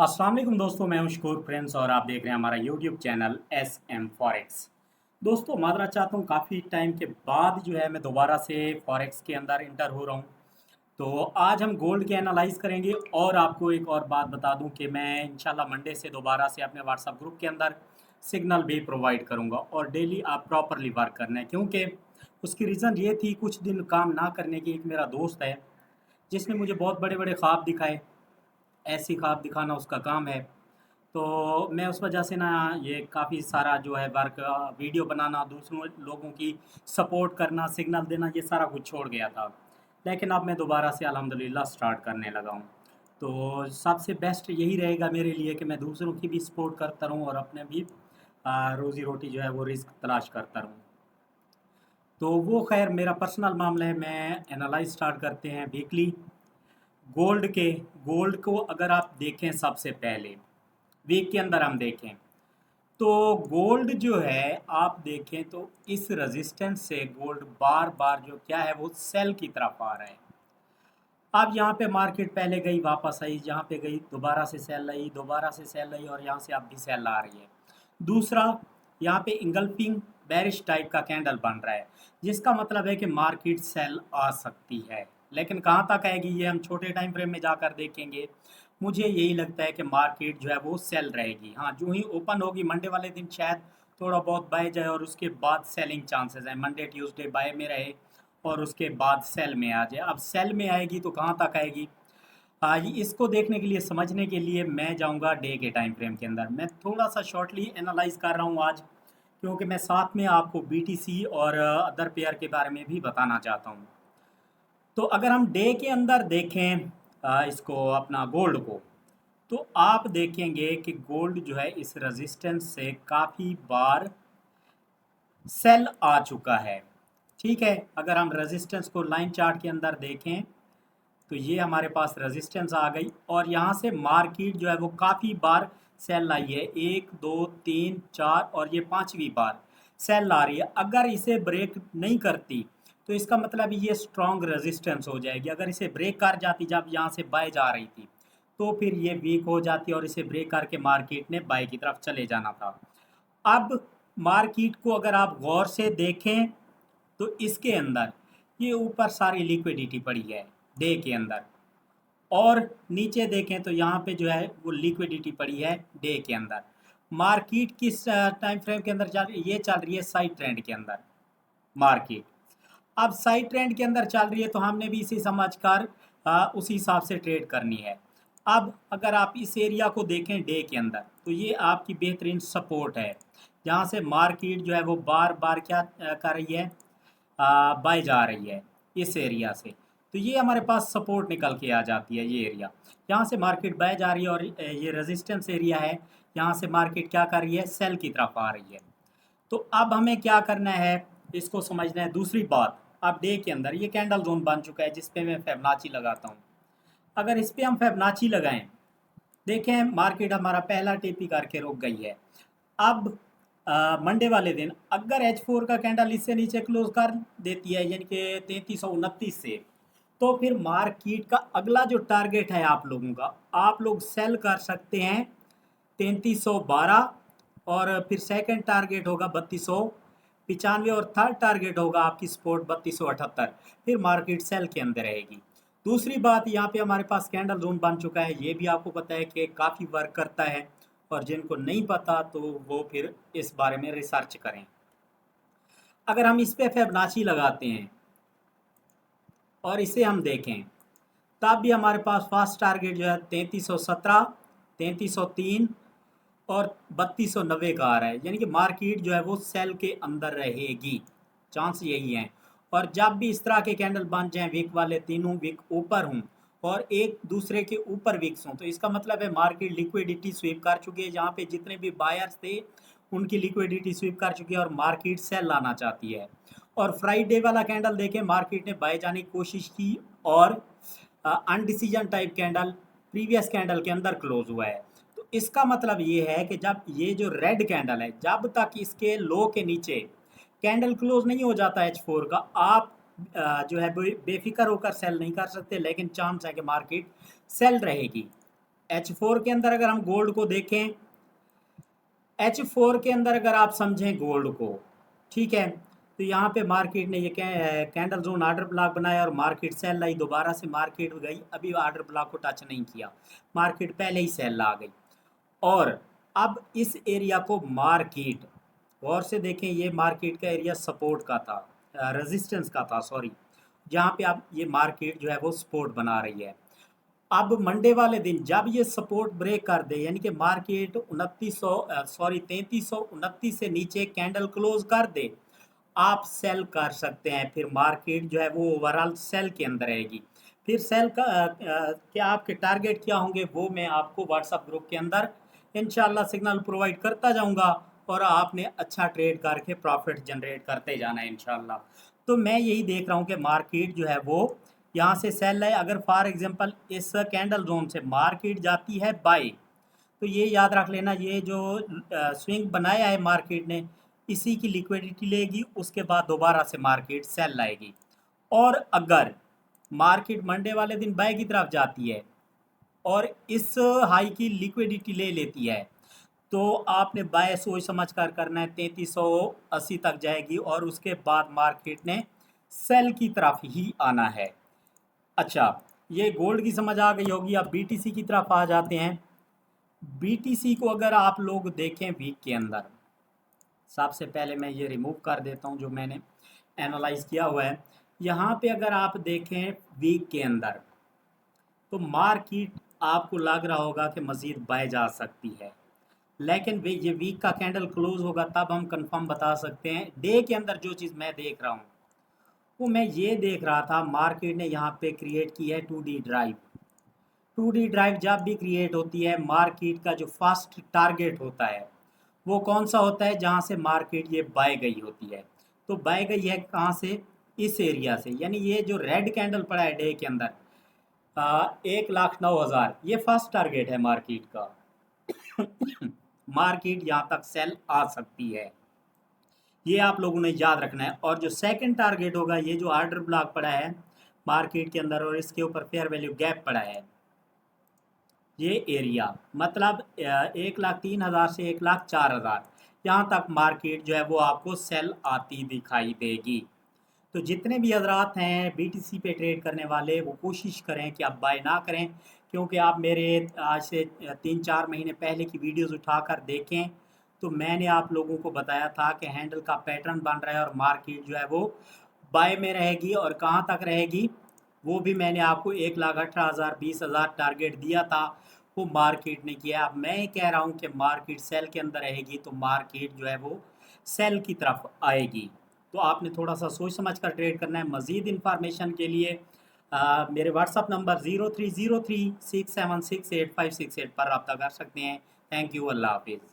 अस्सलाम वालेकुम दोस्तों, मैं हूं शकूर प्रिंस और आप देख रहे हैं हमारा YouTube channel S M forex. दोस्तों, माजरा चाहता हूं काफ़ी टाइम के बाद जो है मैं दोबारा से फॉरेक्स के अंदर इंटर हो रहा हूं। तो आज हम गोल्ड के एनालाइज करेंगे और आपको एक और बात बता दूं कि मैं इंशाल्लाह मंडे से दोबारा से अपने व्हाट्सएप ग्रुप के अंदर सिग्नल भी प्रोवाइड करूंगा और डेली आप प्रॉपरली वर्क करना है, क्योंकि उसकी रीज़न ये थी कुछ दिन काम ना करने की। एक मेरा दोस्त है जिसने मुझे बहुत बड़े बड़े ख्वाब दिखाए, ऐसी ख्वाब दिखाना उसका काम है। तो मैं उस वजह से ना ये काफ़ी सारा जो है वर्क, वीडियो बनाना, दूसरों लोगों की सपोर्ट करना, सिग्नल देना, ये सारा कुछ छोड़ गया था। लेकिन अब मैं दोबारा से अल्हम्दुलिल्लाह स्टार्ट करने लगा हूँ। तो सबसे बेस्ट यही रहेगा मेरे लिए कि मैं दूसरों की भी सपोर्ट करता रहूँ और अपने भी रोज़ी रोटी जो है वो रिस्क तलाश करता रहूँ। तो वो खैर मेरा पर्सनल मामला है। मैं एनालाइज स्टार्ट करते हैं वीकली गोल्ड के। गोल्ड को अगर आप देखें, सबसे पहले वीक के अंदर हम देखें तो गोल्ड जो है, आप देखें तो इस रेजिस्टेंस से गोल्ड बार बार जो क्या है वो सेल की तरफ आ रहा है। अब यहाँ पे मार्केट पहले गई, वापस आई, यहाँ पे गई, दोबारा से सेल आई, दोबारा से सेल आई और यहाँ से अब भी सेल आ रही है। दूसरा, यहाँ पे इंगल्फिंग बेरिश टाइप का कैंडल बन रहा है, जिसका मतलब है कि मार्केट सेल आ सकती है। लेकिन कहाँ तक आएगी ये हम छोटे टाइम फ्रेम में जाकर देखेंगे। मुझे यही लगता है कि मार्केट जो है वो सेल रहेगी। हाँ, जो ही ओपन होगी मंडे वाले दिन शायद थोड़ा बहुत बाय जाए और उसके बाद सेलिंग चांसेस हैं। मंडे ट्यूसडे बाय में रहे और उसके बाद सेल में आ जाए। अब सेल में आएगी तो कहाँ तक आएगी, आज इसको देखने के लिए, समझने के लिए मैं जाऊंगा डे के टाइम फ्रेम के अंदर। मैं थोड़ा सा शॉर्टली एनालाइज कर रहा हूँ आज, क्योंकि मैं साथ में आपको बीटीसी और अदर पेयर के बारे में भी बताना चाहता हूँ। तो अगर हम डे के अंदर देखें इसको, अपना गोल्ड को, तो आप देखेंगे कि गोल्ड जो है इस रेजिस्टेंस से काफ़ी बार सेल आ चुका है। ठीक है, अगर हम रेजिस्टेंस को लाइन चार्ट के अंदर देखें तो ये हमारे पास रेजिस्टेंस आ गई और यहाँ से मार्केट जो है वो काफ़ी बार सेल लाई है। एक, दो, तीन, चार और ये पांचवी बार सेल आ रही है। अगर इसे ब्रेक नहीं करती तो इसका मतलब ये स्ट्रॉन्ग रेजिस्टेंस हो जाएगी। अगर इसे ब्रेक कर जाती, जब यहाँ से बाय जा रही थी, तो फिर ये वीक हो जाती और इसे ब्रेक करके मार्केट ने बाय की तरफ चले जाना था। अब मार्केट को अगर आप गौर से देखें तो इसके अंदर ये ऊपर सारी लिक्विडिटी पड़ी है डे के अंदर, और नीचे देखें तो यहाँ पे जो है वो लिक्विडिटी पड़ी है डे के अंदर। मार्केट किस टाइम फ्रेम के अंदर चल रही है? ये चल रही है साइड ट्रेंड के अंदर मार्केट। अब साइड ट्रेंड के अंदर चल रही है तो हमने भी इसी समझकर उसी हिसाब से ट्रेड करनी है। अब अगर आप इस एरिया को देखें डे के अंदर तो ये आपकी बेहतरीन सपोर्ट है, जहाँ से मार्केट जो है वो बार बार क्या कर रही है, बाय जा रही है इस एरिया से। तो ये हमारे पास सपोर्ट निकल के आ जाती है, ये एरिया यहाँ से मार्केट बाय जा रही है और ये रेजिस्टेंस एरिया है, यहाँ से मार्केट क्या कर रही है, सेल की तरफ आ रही है। तो अब हमें क्या करना है, इसको समझना है। दूसरी बात, अब डे के अंदर ये कैंडल जोन बन चुका है जिस पे मैं फिबोनाची लगाता हूँ। अगर इस पे हम फिबोनाची लगाएं, देखें मार्केट हमारा पहला टीपी करके रुक गई है। अब मंडे वाले दिन अगर H4 का कैंडल इससे नीचे क्लोज कर देती है, यानी कि 3329 से, तो फिर मार्केट का अगला जो टारगेट है आप लोगों का, आप लोग सेल कर सकते हैं 3312, और फिर सेकंड टारगेट होगा 3295 और थर्ड टारगेट होगा आपकी सपोर्ट 3278। फिर मार्केट सेल के अंदर रहेगी। दूसरी बात, यहाँ पे हमारे पास कैंडल जोन बन चुका है, ये भी आपको पता है कि काफ़ी वर्क करता है, और जिनको नहीं पता तो वो फिर इस बारे में रिसर्च करें। अगर हम इस पे फिबोनाची लगाते हैं और इसे हम देखें, तब भी हमारे पास फर्स्ट टारगेट जो है 3317, 3303 और 3290 का आ रहा है, यानी कि मार्केट जो है वो सेल के अंदर रहेगी, चांस यही है। और जब भी इस तरह के कैंडल बन जाएं, वीक वाले तीनों वीक ऊपर हों और एक दूसरे के ऊपर वीक्स हों, तो इसका मतलब है मार्केट लिक्विडिटी स्वीप कर चुकी है। जहाँ पे जितने भी बायर्स थे उनकी लिक्विडिटी स्वीप कर चुकी है और मार्केट सेल लाना चाहती है। और फ्राइडे वाला कैंडल देखें, मार्केट ने बाय जाने की कोशिश की और अनडिसीजन टाइप कैंडल प्रीवियस कैंडल के अंदर क्लोज हुआ है। तो इसका मतलब ये है कि जब ये जो रेड कैंडल है, जब तक इसके लो के नीचे कैंडल क्लोज नहीं हो जाता H4 का, आप जो है बेफिक्र होकर सेल नहीं कर सकते, लेकिन चांस है कि मार्केट सेल रहेगी। H4 के अंदर अगर हम गोल्ड को देखें, H4 के अंदर अगर आप समझें गोल्ड को, ठीक है, तो यहाँ पे मार्केट ने ये कैंडल जोन ऑर्डर ब्लॉक बनाया और मार्केट सेल लाई, दोबारा से मार्केट गई, अभी ऑर्डर ब्लॉक को टच नहीं किया, मार्केट पहले ही सेल आ गई। और अब इस एरिया को मार्केट गौर से देखें, ये मार्केट का एरिया सपोर्ट का था, रेजिस्टेंस का था, सॉरी, जहाँ पे आप ये मार्केट जो है वो सपोर्ट बना रही है। अब मंडे वाले दिन जब ये सपोर्ट ब्रेक कर दे, यानी कि मार्केट 3329 से नीचे कैंडल क्लोज कर दे, आप सेल कर सकते हैं। फिर मार्केट जो है वो ओवरऑल सेल के अंदर रहेगी। फिर सेल का क्या आपके टारगेट क्या होंगे वो मैं आपको व्हाट्सएप ग्रुप के अंदर इंशाल्लाह सिग्नल प्रोवाइड करता जाऊंगा, और आपने अच्छा ट्रेड करके प्रॉफिट जनरेट करते जाना है इंशाल्लाह। तो मैं यही देख रहा हूँ कि मार्केट जो है वो यहाँ से सेल है। अगर फॉर एग्जांपल इस कैंडल जोन से मार्केट जाती है बाय, तो ये याद रख लेना, ये जो स्विंग बनाया है मार्केट ने, इसी की लिक्विडिटी लेगी, उसके बाद दोबारा से मार्केट सेल लाएगी। और अगर मार्केट मंडे वाले दिन बाय की तरफ जाती है और इस हाई की लिक्विडिटी ले लेती है, तो आपने बाय सोच समझ कर करना है, 3380 तक जाएगी और उसके बाद मार्केट ने सेल की तरफ ही आना है। अच्छा, ये गोल्ड की समझ आ गई होगी। अब बीटीसी की तरफ आ जाते हैं। बीटीसी को अगर आप लोग देखें वीक के अंदर, सबसे पहले मैं ये रिमूव कर देता हूँ जो मैंने एनालाइज किया हुआ है। यहाँ पे अगर आप देखें वीक के अंदर, तो मार्केट आपको लग रहा होगा कि मज़ीद बाय जा सकती है, लेकिन ये वीक का कैंडल क्लोज होगा तब हम कंफर्म बता सकते हैं। डे के अंदर जो चीज़ मैं देख रहा हूँ वो मैं ये देख रहा था, मार्केट ने यहाँ पे क्रिएट की है 2D ड्राइव। 2D ड्राइव जब भी क्रिएट होती है, मार्केट का जो फर्स्ट टारगेट होता है वो कौन सा होता है, जहाँ से मार्केट ये बाय गई होती है। तो बाय गई है कहाँ से, इस एरिया से, यानी ये जो रेड कैंडल पड़ा है डे के अंदर 1,09,000, ये फर्स्ट टारगेट है मार्केट का। मार्केट यहाँ तक सेल आ सकती है, ये आप लोगों ने याद रखना है। और जो सेकंड टारगेट होगा, ये जो ऑर्डर ब्लॉक पड़ा है मार्केट के अंदर और इसके ऊपर फेयर वैल्यू गैप पड़ा है, ये एरिया मतलब 1,03,000 से 1,04,000, यहाँ तक मार्केट जो है वो आपको सेल आती दिखाई देगी। तो जितने भी हजरात हैं बीटीसी पे ट्रेड करने वाले, वो कोशिश करें कि आप बाय ना करें, क्योंकि आप मेरे आज से 3-4 महीने पहले की वीडियोस उठाकर देखें, तो मैंने आप लोगों को बताया था कि हैंडल का पैटर्न बन रहा है और मार्केट जो है वो बाय में रहेगी। और कहाँ तक रहेगी वो भी मैंने आपको 1,18,000 20,000 टारगेट दिया था, वो मार्केट ने किया। अब मैं कह रहा हूँ कि मार्केट सेल के अंदर रहेगी, तो मार्केट जो है वो सेल की तरफ आएगी। तो आपने थोड़ा सा सोच समझ कर ट्रेड करना है। मज़ीद इन्फॉर्मेशन के लिए मेरे व्हाट्सअप नंबर 03036768 पर रब्ता कर सकते हैं। थैंक यू, अल्लाह हाफिज़।